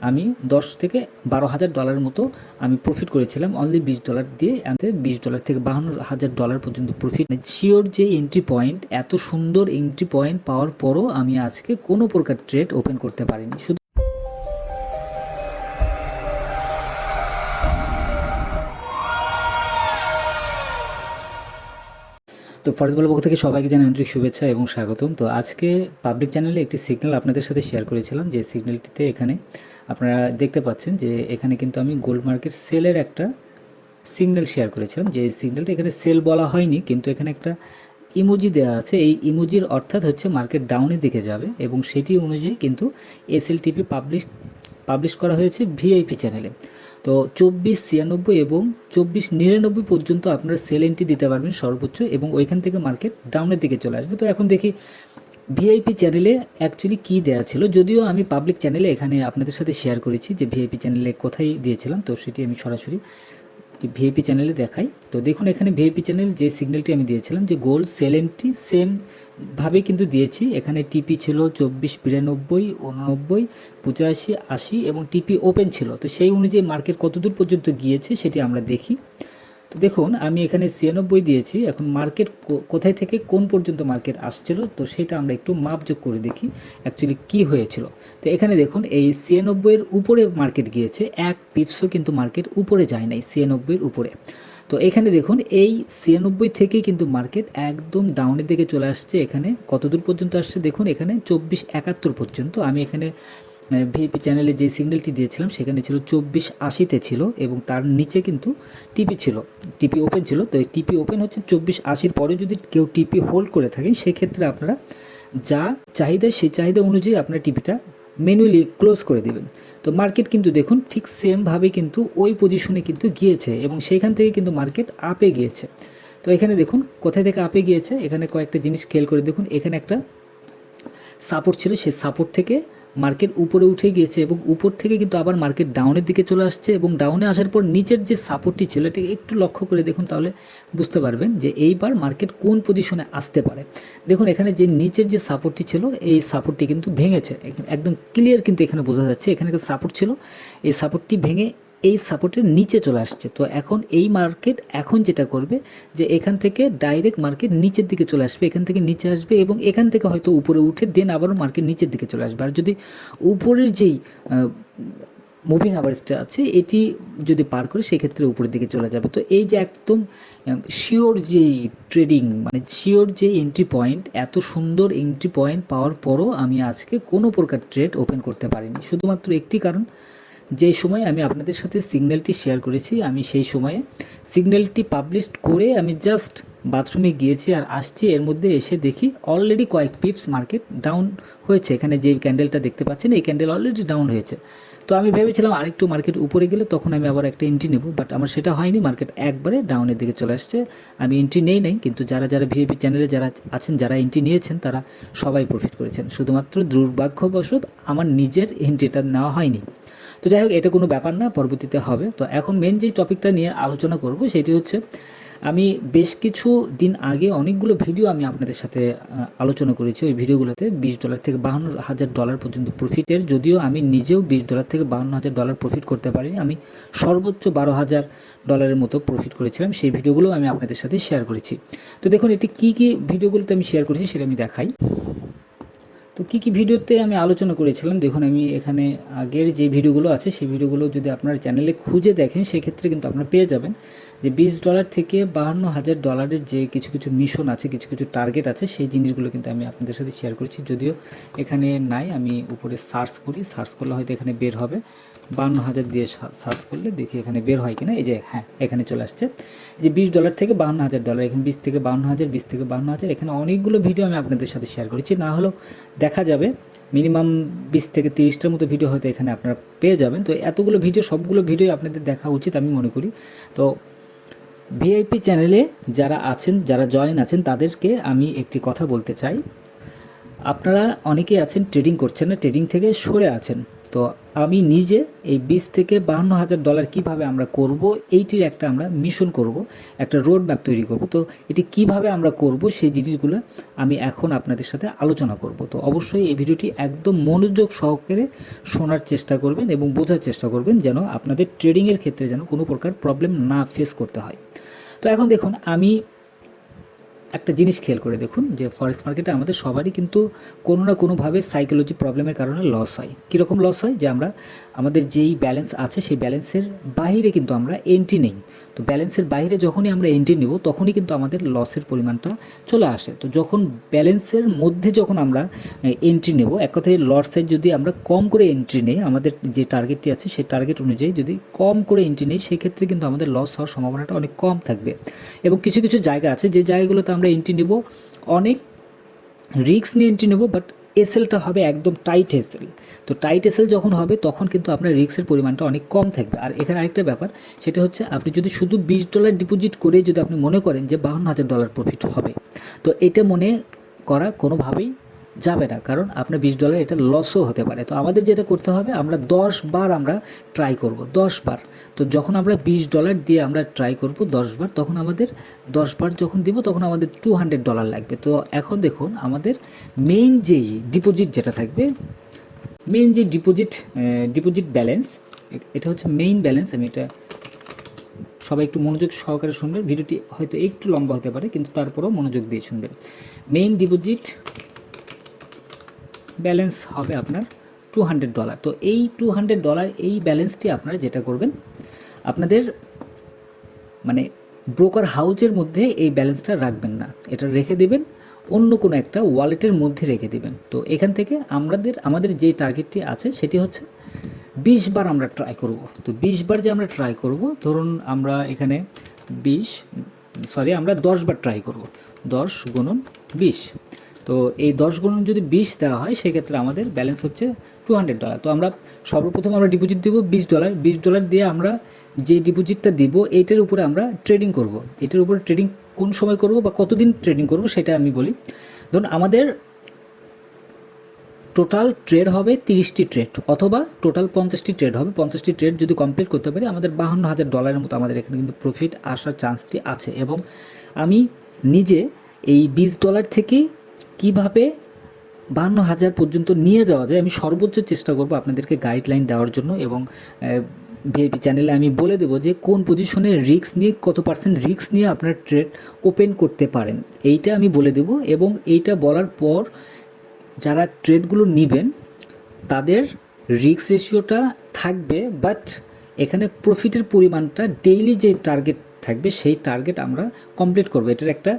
আমি $10,000 থেকে $12,000 মতো আমি প্রফিট করেছিলাম অনলি $20 দিয়ে। $20 থেকে $52,000 পর্যন্ত প্রফিট। শিওর যে এন্ট্রি পয়েন্ট, এত সুন্দর এন্ট্রি পয়েন্ট পাওয়ার পরও আমি আজকে কোনো প্রকার ট্রেড ওপেন করতে পারিনি। শুধু তো ফরেস্টবেলের পক্ষ থেকে সবাইকে জানাই আন্তরিক শুভেচ্ছা এবং স্বাগতম। তো আজকে পাবলিক চ্যানেলে একটি সিগন্যাল আপনাদের সাথে শেয়ার করেছিলাম, যে সিগন্যালটিতে এখানে আপনারা দেখতে পাচ্ছেন যে এখানে কিন্তু আমি গোল্ড মার্কেট সেলের একটা সিগন্যাল শেয়ার করেছিলাম। যে সিগন্যালটা এখানে সেল বলা হয়নি, কিন্তু এখানে একটা ইমোজি দেওয়া আছে। এই ইমোজির অর্থাৎ হচ্ছে মার্কেট ডাউনের দিকে যাবে, এবং সেটি অনুযায়ী কিন্তু এসএলটিপি পাবলিশ করা হয়েছে ভিআইপি চ্যানেলে। তো 2496 এবং 2499 পর্যন্ত আপনারা সেল এন্ট্রি দিতে পারবেন সর্বোচ্চ, এবং ওইখান থেকে মার্কেট ডাউনের দিকে চলে আসবে। তো এখন দেখি ভিআইপি চ্যানেলে অ্যাকচুয়ালি কী দেওয়া ছিল, যদিও আমি পাবলিক চ্যানেলে এখানে আপনাদের সাথে শেয়ার করেছি যে ভিআইপি চ্যানেলে কোথায় দিয়েছিলাম, তো সেটি আমি সরাসরি ভিআইপি চ্যানেলে দেখাই। তো দেখুন এখানে ভিআইপি চ্যানেল যে সিগন্যালটি আমি দিয়েছিলাম, যে গোল্ড সেল এন্ট্রি সেমভাবেই কিন্তু দিয়েছি। এখানে টিপি ছিল 2492, 89, 85, 80 এবং টিপি ওপেন ছিল। তো সেই অনুযায়ী মার্কেট কতদূর পর্যন্ত গিয়েছে সেটি আমরা দেখি। তো দেখুন আমি এখানে 96 দিয়েছি। এখন মার্কেট কোথায় থেকে কোন পর্যন্ত মার্কেট আসছিল, তো সেটা আমরা একটু মাপযোগ করে দেখি অ্যাকচুয়ালি কী হয়েছিল। তো এখানে দেখুন এই 96-এর উপরে মার্কেট গিয়েছে, এক পিপসও কিন্তু মার্কেট উপরে যায় নাই 96-এর উপরে। তো এখানে দেখুন এই 96 থেকেই কিন্তু মার্কেট একদম ডাউনের দিকে চলে আসছে। এখানে কতদূর পর্যন্ত আসছে দেখুন, এখানে 2471 পর্যন্ত। আমি এখানে ভিআইপি চ্যানেলে যে সিগন্যালটি দিয়েছিলাম সেখানে ছিল 2480-তে ছিল, এবং তার নিচে কিন্তু টিপি ছিল, টিপি ওপেন ছিল। তো এই টিপি ওপেন হচ্ছে 2480-র পরে যদি কেউ টিপি হোল্ড করে থাকেন, সেক্ষেত্রে আপনারা যা চাহিদা সেই চাহিদা অনুযায়ী আপনার টিপিটা ম্যানুয়ালি ক্লোজ করে দেবেন। তো মার্কেট কিন্তু দেখুন ঠিক সেমভাবে কিন্তু ওই পজিশনে কিন্তু গিয়েছে, এবং সেইখান থেকে কিন্তু মার্কেট আপে গিয়েছে। তো এখানে দেখুন কোথায় থেকে আপে গিয়েছে, এখানে কয়েকটা জিনিস খেয়াল করে দেখুন। এখানে একটা সাপোর্ট ছিল, সেই সাপোর্ট থেকে মার্কেট উপরে উঠে গিয়েছে, এবং উপর থেকে কিন্তু আবার মার্কেট ডাউনের দিকে চলে আসছে, এবং ডাউনে আসার পর নিচের যে সাপোর্টটি ছিল এটাকে একটু লক্ষ্য করে দেখুন, তাহলে বুঝতে পারবেন যে এইবার মার্কেট কোন পজিশনে আসতে পারে। দেখুন এখানে যে নিচের যে সাপোর্টটি ছিল, এই সাপোর্টটি কিন্তু ভেঙেছে, একদম ক্লিয়ার কিন্তু এখানে বোঝা যাচ্ছে। এখানে একটা সাপোর্ট ছিল, এই সাপোর্টটি ভেঙে এই সাপোর্টের নিচে চলে আসছে। তো এখন এই মার্কেট এখন যেটা করবে, যে এখান থেকে ডাইরেক্ট মার্কেট নিচের দিকে চলে আসবে, এখান থেকে নিচে আসবে, এবং এখান থেকে হয়তো উপরে উঠে দেন আবারও মার্কেট নিচের দিকে চলে আসবে। আর যদি উপরের যেই মুভিং অ্যাভারেজটা আছে এটি যদি পার করে, সেক্ষেত্রে উপরের দিকে চলে যাবে। তো এই যে একদম শিওর যেই ট্রেডিং, মানে শিওর যে এন্ট্রি পয়েন্ট, এত সুন্দর এন্ট্রি পয়েন্ট পাওয়ার পরও আমি আজকে কোনো প্রকার ট্রেড ওপেন করতে পারিনি, শুধুমাত্র একটি কারণ, যে সময় আমি আপনাদের সাথে সিগন্যালটি শেয়ার করেছি, আমি সেই সময়ে সিগন্যালটি পাবলিশ করে আমি জাস্ট বাথরুমে গিয়েছি আর আসছি, এর মধ্যে এসে দেখি অলরেডি কয়েক পিপস মার্কেট ডাউন হয়েছে। এখানে যে ক্যান্ডেলটা দেখতে পাচ্ছেন, এই ক্যান্ডেল অলরেডি ডাউন হয়েছে। তো আমি ভেবেছিলাম আরেকটু মার্কেট উপরে গেলে তখন আমি আবার একটা এন্ট্রি নেব, বাট আমার সেটা হয়নি, মার্কেট একবারে ডাউনের দিকে চলে আসছে। আমি এন্ট্রি নেই, কিন্তু যারা ভিআইপি চ্যানেলে যারা আছেন, যারা এন্ট্রি নিয়েছেন, তারা সবাই প্রফিট করেছেন। শুধুমাত্র দুর্ভাগ্যবশত আমার নিজের এন্ট্রিটা নেওয়া হয়নি। তো যাই হোক, এটা কোনো ব্যাপার না, পরবর্তীতে হবে। তো এখন মেন যেই টপিকটা নিয়ে আলোচনা করব সেটি হচ্ছে, আমি বেশ কিছু দিন আগে অনেকগুলো ভিডিও আমি আপনাদের সাথে আলোচনা করেছি। ওই ভিডিওগুলোতে $20 থেকে $52,000 পর্যন্ত প্রফিটের, যদিও আমি নিজেও $20 থেকে $52,000 প্রফিট করতে পারিনি, আমি সর্বোচ্চ $12,000 মতো প্রফিট করেছিলাম। সেই ভিডিওগুলো আমি আপনাদের সাথে শেয়ার করেছি। তো দেখুন এটি কী কী ভিডিওগুলোতে আমি শেয়ার করেছি সেটা আমি দেখাই। তো কী কী ভিডিওতে আমি আলোচনা করেছিলাম দেখুন, আমি এখানে আগের যে ভিডিওগুলো আছে সেই ভিডিওগুলো যদি আপনার চ্যানেলে খুঁজে দেখেন, সেক্ষেত্রে কিন্তু আপনারা পেয়ে যাবেন যে $20 থেকে $52,000 যে কিছু কিছু মিশন আছে, কিছু কিছু টার্গেট আছে, সেই জিনিসগুলো কিন্তু আমি আপনাদের সাথে শেয়ার করেছি। যদিও এখানে নাই, আমি উপরে সার্চ করি, সার্চ করলে হয়তো এখানে বের হবে। 52,000 দিয়ে সার্চ করলে দেখি এখানে বের হয় কিনা। এই যে হ্যাঁ, এখানে চলে আসছে যে $20 থেকে $52,000, এখানে 20 থেকে 52,000, 20 থেকে 52,000, এখানে অনেকগুলো ভিডিও আমি আপনাদের সাথে শেয়ার করেছি। না হলেও দেখা যাবে মিনিমাম 20 থেকে 30টার মতো ভিডিও হয়তো এখানে আপনারা পেয়ে যাবেন। তো এতগুলো ভিডিও, সবগুলো ভিডিও আপনাদের দেখা উচিত আমি মনে করি। তো ভিআইপি চ্যানেলে যারা আছেন, যারা জয়েন আছেন, তাদেরকে আমি একটি কথা বলতে চাই। আপনারা অনেকেই আছেন ট্রেডিং করছেন না, ট্রেডিং থেকে সরে আছেন। তো আমি নিজে এই 20 থেকে $52,000 কিভাবে আমরা করব, এইটির একটা আমরা মিশন করব, একটা রোড ম্যাপ তৈরি করব। তো এটি কিভাবে আমরা করব সেই জিনিসগুলো আমি এখন আপনাদের সাথে আলোচনা করব। তো অবশ্যই এই ভিডিওটি একদম মনোযোগ সহকারে শোনার চেষ্টা করবেন এবং বোঝার চেষ্টা করবেন, যেন আপনাদের ট্রেডিংয়ের ক্ষেত্রে যেন কোনো প্রকার প্রবলেম না ফেস করতে হয়। তো এখন দেখুন, আমি একটা জিনিস খেয়াল করে দেখুন যে ফরেক্স মার্কেটে আমাদের সবারই কিন্তু কোনো না কোনোভাবে সাইকোলজি প্রবলেমের কারণে লস হয়। কীরকম লস হয়, যে আমরা আমাদের যেই ব্যালেন্স আছে সেই ব্যালেন্সের বাইরে কিন্তু আমরা এন্ট্রি নেই। তো ব্যালেন্সের বাইরে যখনই আমরা এন্ট্রি নেব তখনই কিন্তু আমাদের লসের পরিমাণটা চলে আসে। তো যখন ব্যালেন্সের মধ্যে যখন আমরা এন্ট্রি নেব, এক কথায় লট সাইজ যদি আমরা কম করে এন্ট্রি নেই, আমাদের যে টার্গেটটি আছে সেই টার্গেট অনুযায়ী যদি কম করে এন্ট্রি নেই, সেক্ষেত্রে কিন্তু আমাদের লস হওয়ার সম্ভাবনাটা অনেক কম থাকবে। এবং কিছু কিছু জায়গা আছে যে জায়গাগুলোতে আমরা এন্ট্রি নেব, অনেক রিস্ক নিয়ে এন্ট্রি নেব, বাট এসএলটা হবে একদম টাইট এসএল। তো টাইট এসএল যখন হবে তখন কিন্তু আপনার রিস্কের পরিমাণটা অনেক কম থাকবে। আর এখানে আরেকটা ব্যাপার, সেটা হচ্ছে আপনি যদি শুধু $20 ডিপোজিট করে যদি আপনি মনে করেন যে $52,000 প্রফিট হবে, তো এটা মনে করা কোনোভাবেই যাবে না, কারণ আপনার $20 এটা লসও হতে পারে। তো আমাদের যেটা করতে হবে, আমরা 10 বার আমরা ট্রাই করব, 10 বার। তো যখন আমরা $20 দিয়ে আমরা ট্রাই করব 10 বার, তখন আমাদের 10 বার যখন দিব তখন আমাদের $200 লাগবে। তো এখন দেখুন, আমাদের মেইন যেই ডিপোজিট যেটা থাকবে, মেইন যে ডিপোজিট ব্যালেন্স, এটা হচ্ছে মেইন ব্যালেন্স। আমি এটা সবাই একটু মনোযোগ সহকারে শুনবেন, ভিডিওটি হয়তো একটু লম্বা হতে পারে কিন্তু তারপরেও মনোযোগ দিয়ে শুনবেন। মেইন ডিপোজিট ব্যালেন্স হবে আপনার $200। তো এই $200 এই ব্যালেন্সটি আপনারা যেটা করবেন, আপনাদের মানে ব্রোকার হাউজের মধ্যে এই ব্যালেন্সটা রাখবেন না, এটা রেখে দেবেন অন্য কোনো একটা ওয়ালেটের মধ্যে রেখে দেবেন। তো এখান থেকে আমাদের যে টার্গেটটি আছে সেটি হচ্ছে 20 বার আমরা ট্রাই করব। তো 20 বার যে আমরা ট্রাই করব, ধরুন আমরা এখানে আমরা 10 বার ট্রাই করব, 10 গুণন 20। তো এই 10 গুণন যদি 20 দেওয়া হয়, সেক্ষেত্রে আমাদের ব্যালেন্স হচ্ছে $200। তো আমরা সর্বপ্রথম আমরা ডিপোজিট দেবো $20। $20 দিয়ে আমরা যে ডিপোজিটটা দিব এইটার উপরে আমরা ট্রেডিং করব। এটার উপরে ট্রেডিং কোন সময় করব বা কতদিন ট্রেডিং করব সেটা আমি বলি। ধরুন আমাদের টোটাল ট্রেড হবে 30টি ট্রেড, অথবা টোটাল 50টি ট্রেড হবে। 50টি ট্রেড যদি কমপ্লিট করতে পারি, আমাদের $52,000 মতো আমাদের এখানে কিন্তু প্রফিট আসার চান্সটি আছে। এবং আমি নিজে এই $20 থেকে কীভাবে 52,000 পর্যন্ত নিয়ে যাওয়া যায়, আমি সর্বোচ্চ চেষ্টা করব আপনাদেরকে গাইডলাইন দেওয়ার জন্য। এবং ভিআইপি চ্যানেলে আমি বলে দেবো যে কোন পজিশনে রিস্ক নিয়ে, কত পার্সেন্ট রিস্ক নিয়ে আপনার ট্রেড ওপেন করতে পারেন, এইটা আমি বলে দেবো। এবং এইটা বলার পর যারা ট্রেডগুলো নেবেন তাদের রিস্ক রেশিওটা থাকবে, বাট এখানে প্রফিটের পরিমাণটা ডেইলি যে টার্গেট থাকবে সেই টার্গেট আমরা কমপ্লিট করব। এটার একটা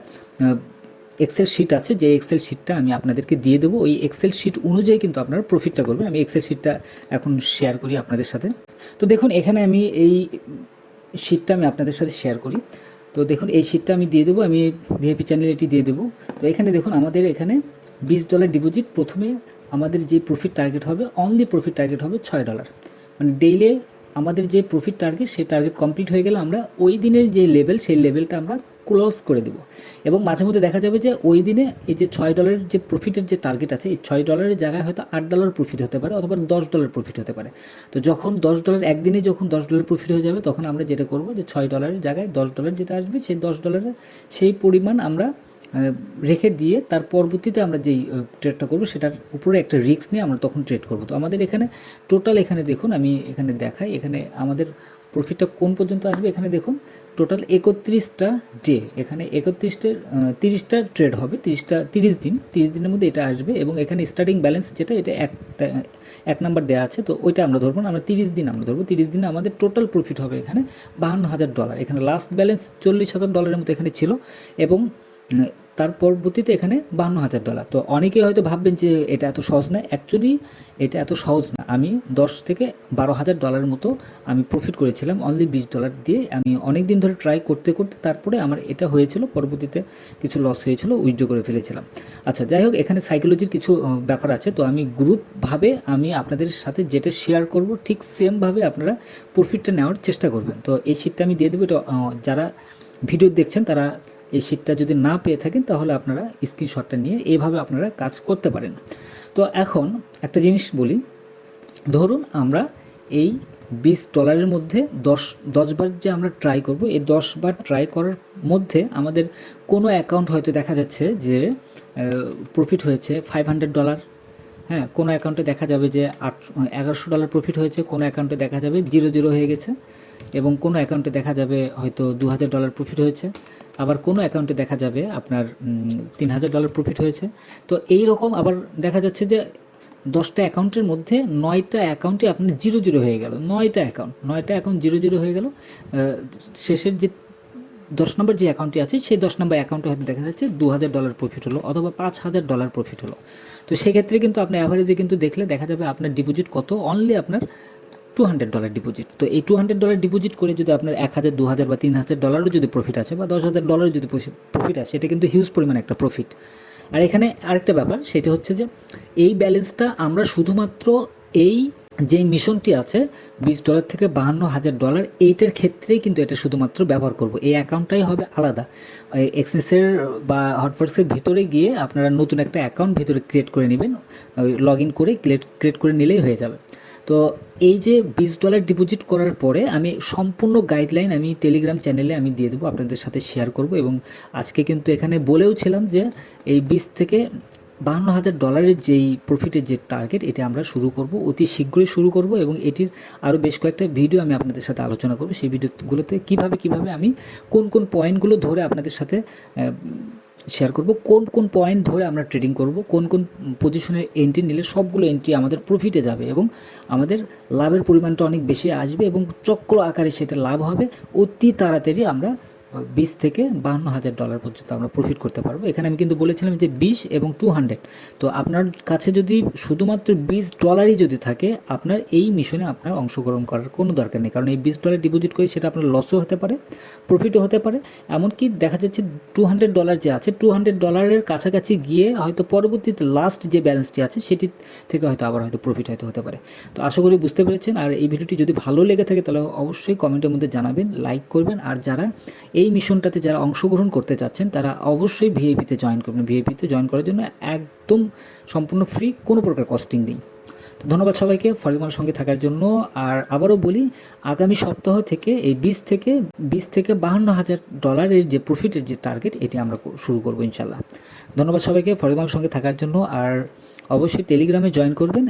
এক্সেল শিট আছে, যে এক্সেল শিটটা আমি আপনাদেরকে দিয়ে দেবো। ওই এক্সেল শিট অনুযায়ী কিন্তু আপনারা প্রফিটটা করবেন। আমি এক্সেল শিটটা এখন শেয়ার করি আপনাদের সাথে। তো দেখুন, এখানে আমি এই শিটটা আমি আপনাদের সাথে শেয়ার করি। তো দেখুন, এই শিটটা আমি দিয়ে দেবো, আমি ভিআইপি চ্যানেলে এটি দিয়ে দেবো। তো এখানে দেখুন, আমাদের এখানে $20 ডিপোজিট, প্রথমে আমাদের যে প্রফিট টার্গেট হবে, অনলি প্রফিট টার্গেট হবে $6। মানে ডেইলি আমাদের যে প্রফিট টার্গেট, সেই টার্গেট কমপ্লিট হয়ে গেলে আমরা ওই দিনের যে লেভেল, সেই লেভেলটা আমরা ক্লোজ করে দেব। এবং মাঝে মধ্যে দেখা যাবে যে ওই দিনে এই যে $6 যে প্রফিটের যে টার্গেট আছে, এই $6 জায়গায় হয়তো $8 প্রফিট হতে পারে, অথবা $10 প্রফিট হতে পারে। তো যখন $10 একদিনে যখন $10 প্রফিট হয়ে যাবে, তখন আমরা যেটা করব যে $6 জায়গায় $10 যেটা আসবে, সেই $10 সেই পরিমাণ আমরা রেখে দিয়ে তার পরবর্তীতে আমরা যেই ট্রেডটা করব সেটার উপরে একটা রিস্ক নিয়ে আমরা তখন ট্রেড করব। তো আমাদের এখানে টোটাল, এখানে দেখুন, আমি এখানে দেখাই, এখানে আমাদের প্রফিটটা কোন পর্যন্ত আসবে। এখানে দেখুন, টোটাল 31টা ডে, এখানে 30টা ট্রেড হবে, 30 দিন, 30 দিনের মধ্যে এটা আসবে। এবং এখানে স্টার্টিং ব্যালেন্স যেটা, এটা এক নাম্বার দেওয়া আছে, তো ওইটা আমরা ধরবো না, আমরা 30 দিন আমরা ধরবো। 30 দিনে আমাদের টোটাল প্রফিট হবে এখানে $52,000। এখানে লাস্ট ব্যালেন্স $40,000 মতো এখানে ছিল, এবং তার পরবর্তীতে এখানে $52,000। তো অনেকেই হয়তো ভাববেন যে এটা এত সহজ না, অ্যাকচুয়ালি এটা এত সহজ না। আমি $10,000 থেকে $12,000 মতো আমি প্রফিট করেছিলাম অনলি $20 দিয়ে। আমি অনেক দিন ধরে ট্রাই করতে করতে তারপরে আমার এটা হয়েছিল, পরবর্তীতে কিছু লস হয়েছিল, উইথড্র করে ফেলেছিলাম। আচ্ছা, যাই হোক, এখানে সাইকোলজির কিছু ব্যাপার আছে। তো আমি গ্রুপভাবে আমি আপনাদের সাথে যেটা শেয়ার করব, ঠিক সেমভাবে আপনারা প্রফিটটা নেওয়ার চেষ্টা করবেন। তো এই শিটটা আমি দিয়ে দেবো। এটা যারা ভিডিও দেখছেন তারা এই শিটটা যদি না পেয়ে থাকেন তাহলে আপনারা স্ক্রিনশটটা নিয়ে এইভাবে আপনারা কাজ করতে পারেন। তো এখন একটা জিনিস বলি, ধরুন আমরা এই $20 মধ্যে 10 বার যে আমরা ট্রাই করব, এই 10 বার ট্রাই করার মধ্যে আমাদের কোনো অ্যাকাউন্ট হয়তো দেখা যাচ্ছে যে প্রফিট হয়েছে $500, হ্যাঁ, কোনো অ্যাকাউন্টে দেখা যাবে যে $1100 প্রফিট হয়েছে, কোনো অ্যাকাউন্টে দেখা যাবে 0 হয়ে গেছে, এবং কোনো অ্যাকাউন্টে দেখা যাবে হয়তো $2000 প্রফিট হয়েছে, আবার কোনো অ্যাকাউন্টে দেখা যাবে আপনার $3000 প্রফিট হয়েছে। তো এই রকম আবার দেখা যাচ্ছে যে 10টা অ্যাকাউন্টের মধ্যে 9টা অ্যাকাউন্টে আপনার 0 হয়ে গেল, 9টা অ্যাকাউন্ট 0 হয়ে গেল। শেষের যে 10 নম্বর যে অ্যাকাউন্টটি আছে সেই 10 নম্বর অ্যাকাউন্টে হয়তো দেখা যাচ্ছে $2000 প্রফিট হলো অথবা $5000 প্রফিট হলো। তো সেক্ষেত্রে কিন্তু আপনি অ্যাভারেজে কিন্তু দেখলে দেখা যাবে আপনার ডিপোজিট কত, অনলি আপনার $200 ডিপোজিট। তো এই $200 ডিপোজিট করে যদি আপনার 1000, 2000 বা $3000 যদি প্রফিট আছে বা $10,000 যদি প্রফিট আসে, এটা কিন্তু হিউজ পরিমাণ একটা প্রফিট। আর এখানে আরেকটা ব্যাপার, সেটা হচ্ছে যে এই ব্যালেন্সটা আমরা শুধুমাত্র এই যে মিশনটি আছে $20 থেকে $52,000, এইটার ক্ষেত্রেই কিন্তু এটা শুধুমাত্র ব্যবহার করব। এই অ্যাকাউন্টটাই হবে আলাদা। এক্সেসের বা হটফোর্সের ভিতরে গিয়ে আপনারা নতুন একটা অ্যাকাউন্ট ভিতরে ক্রিয়েট করে নেবেন, লগ ইন করে ক্রিয়েট করে নিলেই হয়ে যাবে। তো এই যে $20 ডিপোজিট করার পরে আমি সম্পূর্ণ গাইডলাইন আমি টেলিগ্রাম চ্যানেলে আমি দিয়ে দেবো, আপনাদের সাথে শেয়ার করব। এবং আজকে কিন্তু এখানে বলেও ছিলাম যে এই $20 থেকে $52,000 যেই প্রফিটের যে টার্গেট, এটা আমরা শুরু করব, অতি শীঘ্রই শুরু করব। এবং এটির আরও বেশ কয়েকটা ভিডিও আমি আপনাদের সাথে আলোচনা করব। সেই ভিডিওগুলোতে কীভাবে আমি কোন পয়েন্টগুলো ধরে আপনাদের সাথে শেয়ার করব, কোন পয়েন্ট ধরে আমরা ট্রেডিং করব, কোন পজিশনের এন্ট্রি নিলে সবগুলো এন্ট্রি আমাদের প্রফিটে যাবে এবং আমাদের লাভের পরিমাণটা অনেক বেশি আসবে এবং চক্র আকারে সেটা লাভ হবে। অতি তাড়াতাড়ি আমরা $20 থেকে $52,000 পর্যন্ত আমরা প্রফিট করতে পারবো। এখানে আমি কিন্তু বলেছিলাম যে 20 এবং 200। তো আপনার কাছে যদি শুধুমাত্র $20 যদি থাকে, আপনার এই মিশনে আপনার অংশগ্রহণ করার কোনো দরকার নেই, কারণ এই $20 ডিপোজিট করে সেটা আপনার লসও হতে পারে, প্রফিটও হতে পারে। এমনকি দেখা যাচ্ছে $200 যে আছে, $200 কাছাকাছি গিয়ে হয়তো পরবর্তীতে লাস্ট যে ব্যালেন্সটি আছে সেটি থেকে হয়তো আবার হয়তো প্রফিট হতে পারে। তো আশা করি বুঝতে পেরেছেন। আর এই ভিডিওটি যদি ভালো লেগে থাকে তাহলে অবশ্যই কমেন্টের মধ্যে জানাবেন, লাইক করবেন। আর যারা এই মিশনটাতে যারা অংশগ্রহণ করতে চাচ্ছেন তারা অবশ্যই ভিআইপিতে জয়েন করবেন। ভিআইপিতে জয়েন করার জন্য একদম সম্পূর্ণ ফ্রি, কোনো প্রকার কস্টিং নেই। তো ধন্যবাদ সবাইকে ফরিমাল সঙ্গে থাকার জন্য। আর আবারও বলি, আগামী সপ্তাহ থেকে এই $20 থেকে $52,000 যে প্রফিটের যে টার্গেট, এটি আমরা শুরু করবো ইনশাল্লাহ। ধন্যবাদ সবাইকে ফরিমাল সঙ্গে থাকার জন্য। আর অবশ্যই টেলিগ্রামে জয়েন করবেন।